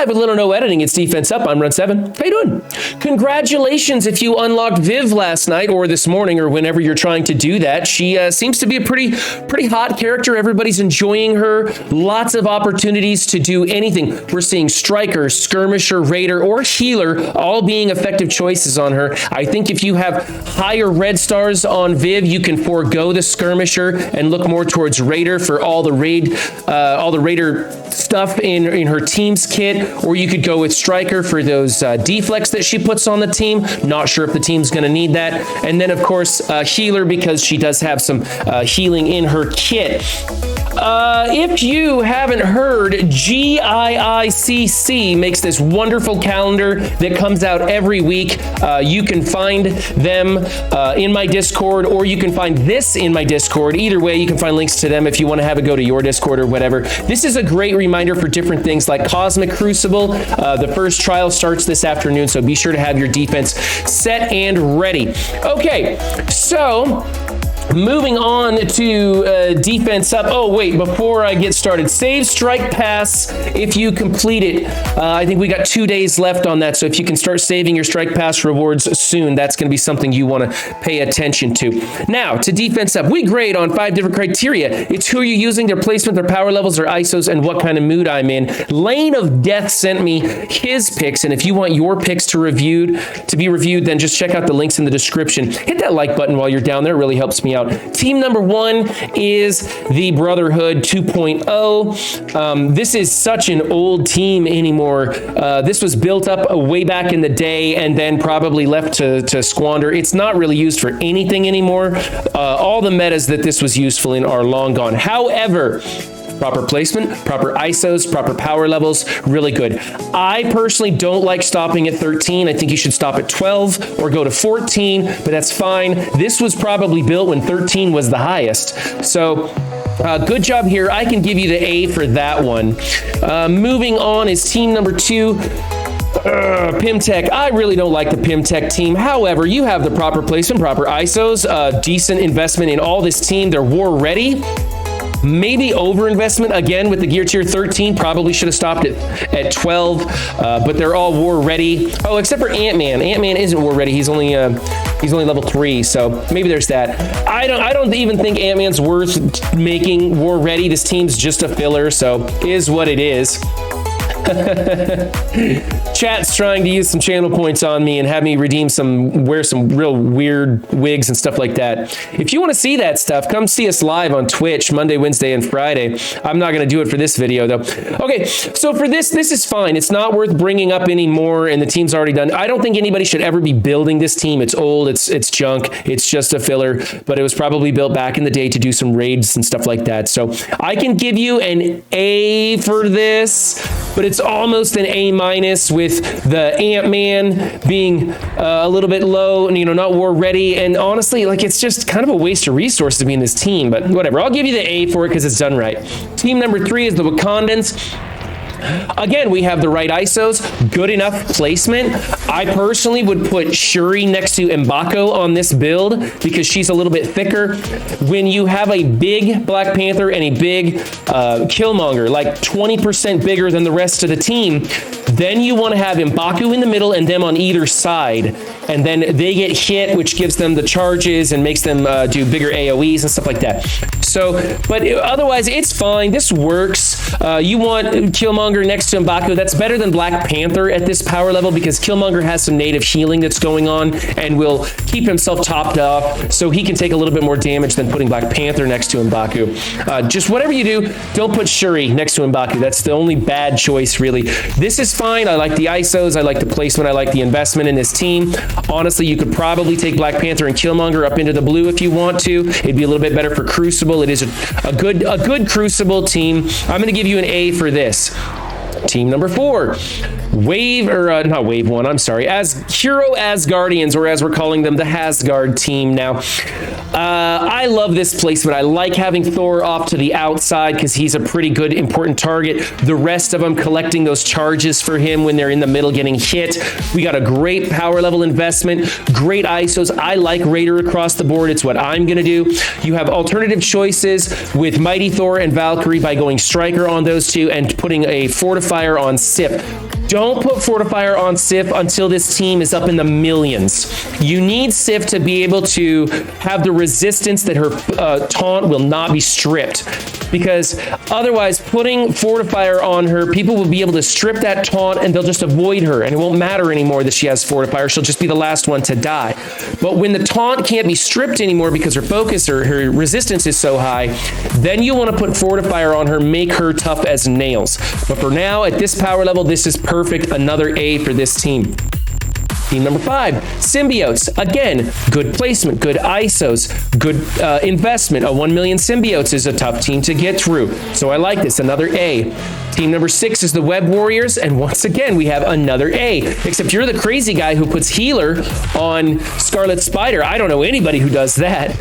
Live with little or no editing, it's Defense Up. I'm Run 7. How you doing? Congratulations if you unlocked Viv last night or this morning or whenever you're trying to do that. She seems to be a pretty hot character. Everybody's enjoying her. Lots of opportunities to do anything. We're seeing Striker, Skirmisher, Raider, or Healer all being effective choices on her. I think if you have higher red stars on Viv, you can forego the Skirmisher and look more towards Raider for all the Raider stuff in her team's kit, or you could go with Striker for those deflects that she puts on the team. Not sure if the team's going to need that. And then, of course, Healer, because she does have some healing in her kit. If you haven't heard, GIICC makes this wonderful calendar that comes out every week. You can find them in my Discord, or you can find this in my Discord. Either way, you can find links to them if you want to have it go to your Discord or whatever. This is a great reminder for different things like Cosmic Crucible. The first trial starts this afternoon, so be sure to have your defense set and ready. Okay, so moving on to Defense Up. Oh, wait, before I get started, save Strike Pass if you complete it. I think we got 2 days left on that, so if you can start saving your Strike Pass rewards soon, that's going to be something you want to pay attention to. Now, to Defense Up. We grade on 5 different criteria. It's who you're using, their placement, their power levels, their ISOs, and what kind of mood I'm in. LaneOfDeath sent me his picks, and if you want your picks to be reviewed, then just check out the links in the description. Hit that like button while you're down there. It really helps me out. Team number 1 is the Brotherhood 2.0. This is such an old team anymore. This was built up way back in the day and then probably left to squander. It's not really used for anything anymore. All the metas that this was useful in are long gone. However, proper placement, proper ISOs, proper power levels, really good. I personally don't like stopping at 13. I think you should stop at 12 or go to 14, but that's fine. This was probably built when 13 was the highest. So good job here. I can give you the A for that one. Moving on is team number 2. Pymtech. I really don't like the Pymtech team. However, you have the proper placement, proper ISOs, decent investment in all this team. They're war ready. Maybe overinvestment again with the gear tier 13. Probably should have stopped at 12, but they're all war ready. Oh, except for Ant-Man. Ant-Man isn't war ready. He's only level 3, so maybe there's that. I don't even think Ant-Man's worth making war ready. This team's just a filler, so is what it is. Chat's trying to use some channel points on me and have me wear some real weird wigs and stuff like that. If you want to see that stuff, come see us live on Twitch Monday, Wednesday, and Friday. I'm not going to do it for this video though. Okay, so for this is fine. It's not worth bringing up anymore, and the team's already done. I don't think anybody should ever be building this team. It's old, it's junk, it's just a filler, but it was probably built back in the day to do some raids and stuff like that. So I can give you an A for this, but it's almost an A- with the Ant-Man being a little bit low and, not war ready. And honestly, like, it's just kind of a waste of resources to be in this team, but whatever. I'll give you the A for it because it's done right. Team number 3 is the Wakandans. Again, we have the right ISOs, good enough placement. I personally would put Shuri next to M'Baku on this build because she's a little bit thicker. When you have a big Black Panther and a big Killmonger, like 20% bigger than the rest of the team, then you want to have M'Baku in the middle and them on either side. And then they get hit, which gives them the charges and makes them do bigger AoEs and stuff like that. So, but otherwise, it's fine. This works. You want Killmonger next to M'Baku. That's better than Black Panther at this power level because Killmonger has some native healing that's going on and will keep himself topped off so he can take a little bit more damage than putting Black Panther next to M'Baku. Just whatever you do, don't put Shuri next to M'Baku. That's the only bad choice, really. This is fine. I like the ISOs. I like the placement. I like the investment in this team. Honestly, you could probably take Black Panther and Killmonger up into the blue if you want to. It'd be a little bit better for Crucible. It is a good Crucible team. I'm going to give you an A for this. Team number 4, not Wave 1, I'm sorry, as Hero Asgardians, or as we're calling them, the Hasgard team now. I love this placement. I like having Thor off to the outside because he's a pretty good, important target. The rest of them collecting those charges for him when they're in the middle getting hit. We got a great power level investment, great ISOs. I like Raider across the board. It's what I'm going to do. You have alternative choices with Mighty Thor and Valkyrie by going Striker on those two and putting a Fortifier on Sip. Don't put Fortifier on Sif until this team is up in the millions. You need Sif to be able to have the resistance that her taunt will not be stripped. Because otherwise, putting Fortifier on her, people will be able to strip that taunt and they'll just avoid her. And it won't matter anymore that she has Fortifier. She'll just be the last one to die. But when the taunt can't be stripped anymore because her focus or her resistance is so high, then you want to put Fortifier on her, make her tough as nails. But for now, at this power level, this is perfect. Another A for this team. Team number 5, Symbiotes. Again, good placement, good ISOs, good investment. A 1 million Symbiotes is a tough team to get through. So I like this, another A. Team number 6 is the Web Warriors, and once again, we have another A. Except you're the crazy guy who puts Healer on Scarlet Spider. I don't know anybody who does that.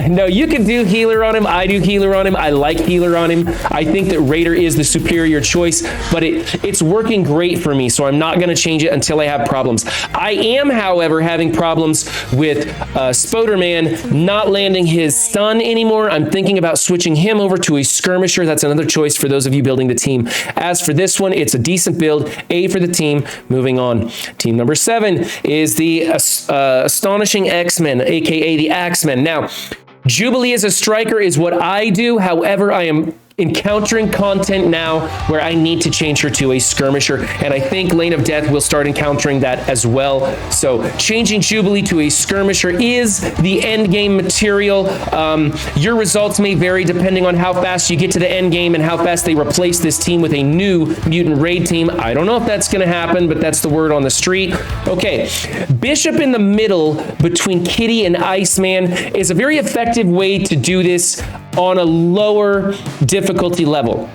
No, you can do Healer on him. I do Healer on him. I like Healer on him. I think that Raider is the superior choice, but it's working great for me, so I'm not going to change it until I have problems. I am, however, having problems with Spoderman not landing his stun anymore. I'm thinking about switching him over to a Skirmisher. That's another choice for those of you building the team. As for this one, it's a decent build. A for the team. Moving on. Team number 7 is the Astonishing XMen, aka the Axemen. Now, Jubilee as a striker is what I do. However, I am encountering content now where I need to change her to a Skirmisher, and I think Lane of Death will start encountering that as well. So changing Jubilee to a Skirmisher is the end game material. Your results may vary depending on how fast you get to the end game and how fast they replace this team with a new mutant raid team. I don't know if that's going to happen, but that's the word on the street. Okay, Bishop in the middle between Kitty and Iceman is a very effective way to do this on a lower difficulty level.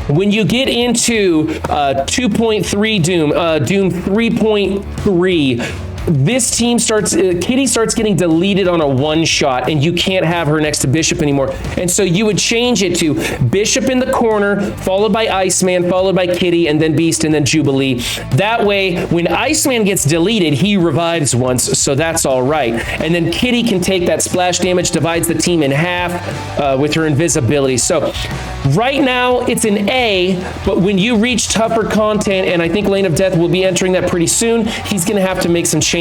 When you get into 2.3 Doom, Doom 3.3, this team starts, Kitty starts getting deleted on a one-shot, and you can't have her next to Bishop anymore. And so you would change it to Bishop in the corner, followed by Iceman, followed by Kitty, and then Beast, and then Jubilee. That way, when Iceman gets deleted, he revives once, so that's all right. And then Kitty can take that splash damage, divides the team in half with her invisibility. So right now, it's an A, but when you reach tougher content, and I think Lane of Death will be entering that pretty soon, he's going to have to make some changes.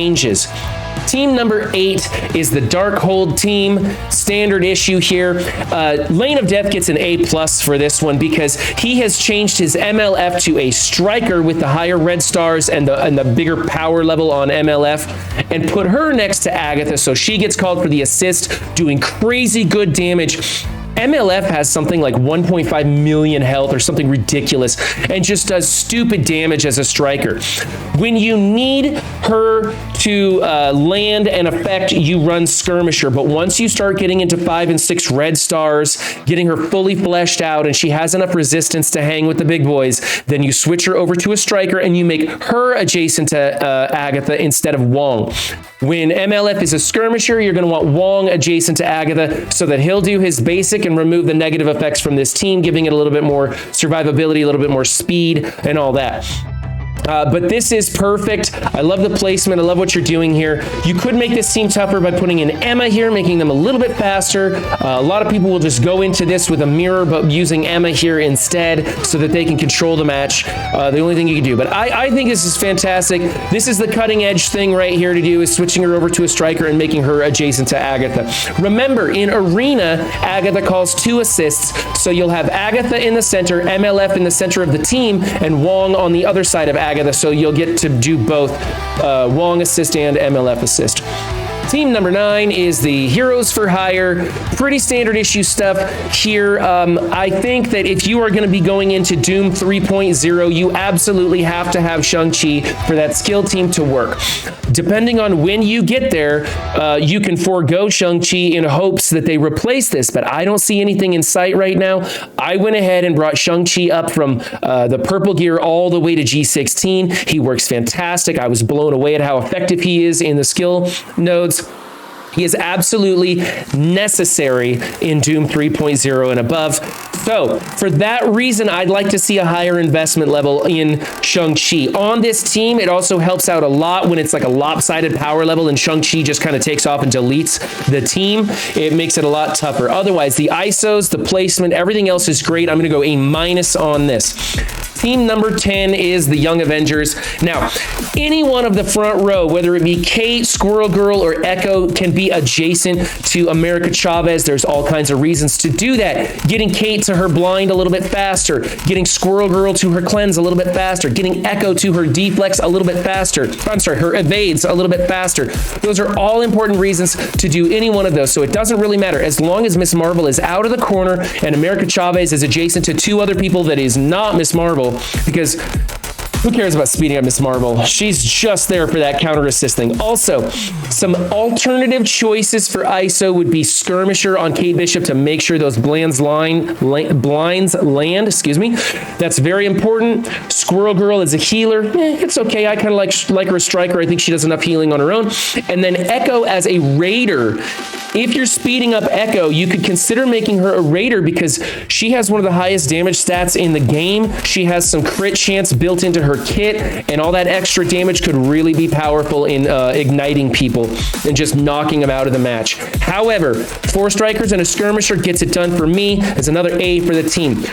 Team number 8 is the Darkhold team. Standard issue here. Lane of Death gets an A+ for this one because he has changed his MLF to a striker with the higher red stars and the bigger power level on MLF, and put her next to Agatha, so she gets called for the assist, doing crazy good damage. MLF has something like 1.5 million health or something ridiculous and just does stupid damage as a striker. When you need her to land an effect, you run Skirmisher, but once you start getting into 5 and 6 red stars, getting her fully fleshed out and she has enough resistance to hang with the big boys, then you switch her over to a striker and you make her adjacent to Agatha instead of Wong. When MLF is a Skirmisher, you're going to want Wong adjacent to Agatha so that he'll do his basic and remove the negative effects from this team, giving it a little bit more survivability, a little bit more speed, and all that. But this is perfect. I love the placement. I love what you're doing here. You could make this team tougher by putting in Emma here, making them a little bit faster. A lot of people will just go into this with a mirror, but using Emma here instead so that they can control the match. The only thing you can do. But I think this is fantastic. This is the cutting edge thing right here to do, is switching her over to a striker and making her adjacent to Agatha. Remember, in Arena, Agatha calls 2 assists, so you'll have Agatha in the center, MLF in the center of the team, and Wong on the other side of Agatha, so you'll get to do both Wong assist and MLF assist. Team number 9 is the Heroes for Hire. Pretty standard issue stuff here. I think that if you are going to be going into Doom 3.0, you absolutely have to have Shang-Chi for that skill team to work. Depending on when you get there, you can forego Shang-Chi in hopes that they replace this, but I don't see anything in sight right now. I went ahead and brought Shang-Chi up from the purple gear all the way to G16. He works fantastic. I was blown away at how effective he is in the skill nodes. He is absolutely necessary in Doom 3.0 and above. So for that reason, I'd like to see a higher investment level in Shang-Chi. On this team, it also helps out a lot when it's like a lopsided power level and Shang-Chi just kind of takes off and deletes the team. It makes it a lot tougher. Otherwise, the ISOs, the placement, everything else is great. I'm going to go A- on this. Team number 10 is the Young Avengers. Now, any one of the front row, whether it be Kate, Squirrel Girl, or Echo, can be adjacent to America Chavez. There's all kinds of reasons to do that. Getting Kate to her blind a little bit faster, getting Squirrel Girl to her cleanse a little bit faster, getting Echo to her deflex a little bit faster. I'm sorry, her evades a little bit faster. Those are all important reasons to do any one of those. So it doesn't really matter as long as Miss Marvel is out of the corner and America Chavez is adjacent to two other people that is not Miss Marvel, because who cares about speeding up Miss Marvel? She's just there for that counter assist thing. Also, some alternative choices for ISO would be Skirmisher on Kate Bishop to make sure those blinds land. That's very important. Squirrel Girl is a healer. It's okay. I kind of like her a striker. I think she does enough healing on her own. And then Echo as a raider. If you're speeding up Echo, you could consider making her a raider because she has one of the highest damage stats in the game. She has some crit chance built into her kit, and all that extra damage could really be powerful in igniting people and just knocking them out of the match. However, 4 strikers and a skirmisher gets it done for me. It's another A for the team.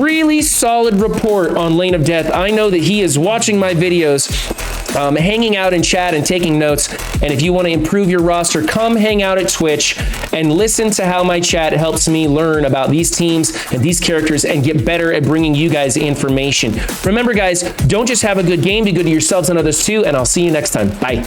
Really solid report on Lane of Death. I know that he is watching my videos, hanging out in chat and taking notes. And if you want to improve your roster, come hang out at Twitch and listen to how my chat helps me learn about these teams and these characters and get better at bringing you guys information. Remember, guys, don't just have a good game, be good to yourselves and others too, and I'll see you next time. Bye.